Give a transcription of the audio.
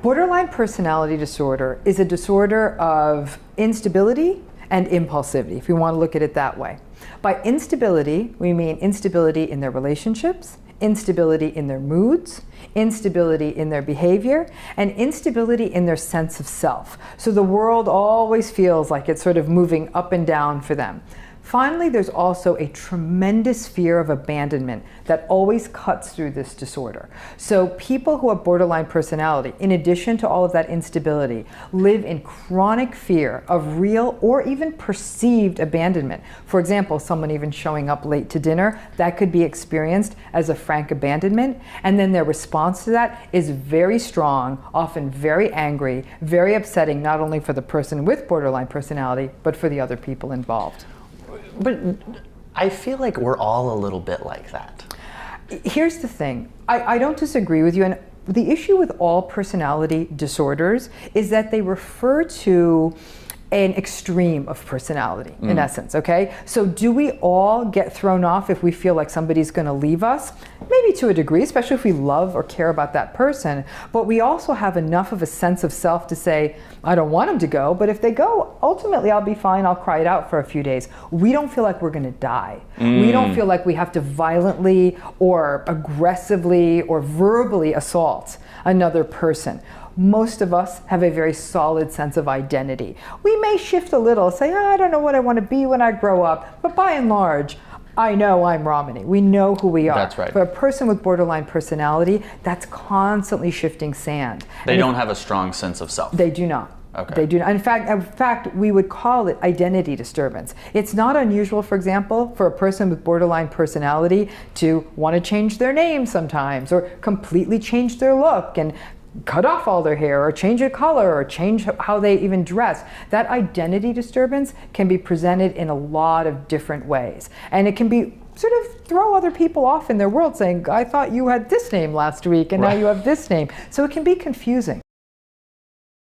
Borderline personality disorder is a disorder of instability and impulsivity, if you want to look at it that way. By instability, we mean instability in their relationships, instability in their moods, instability in their behavior, and instability in their sense of self. So the world always feels like it's sort of moving up and down for them. Finally, there's also a tremendous fear of abandonment that always cuts through this disorder. So people who have borderline personality, in addition to all of that instability, live in chronic fear of real or even perceived abandonment. For example, someone even showing up late to dinner, that could be experienced as a frank abandonment, and then their response to that is very strong, often very angry, very upsetting, not only for the person with borderline personality, but for the other people involved. But I feel like we're all a little bit like that. Here's the thing. I don't disagree with you. And the issue with all personality disorders is that they refer to an extreme of personality, in essence, okay? So do we all get thrown off if we feel like somebody's gonna leave us? Maybe to a degree, especially if we love or care about that person, but we also have enough of a sense of self to say, I don't want them to go, but if they go, ultimately I'll be fine, I'll cry it out for a few days. We don't feel like we're gonna die. We don't feel like we have to violently or aggressively or verbally assault another person. Most of us have a very solid sense of identity. We may shift a little, say, oh, I don't know what I want to be when I grow up, but by and large, I know I'm Romany. We know who we are. That's right. For a person with borderline personality, that's constantly shifting sand. They don't have a strong sense of self. They do not. Okay. They do not. In fact, we would call it identity disturbance. It's not unusual, for example, for a person with borderline personality to want to change their name sometimes, or completely change their look and cut off all their hair, or change a color, or change how they even dress. That identity disturbance can be presented in a lot of different ways. And it can be sort of throw other people off in their world, saying, I thought you had this name last week and now you have this name. So it can be confusing.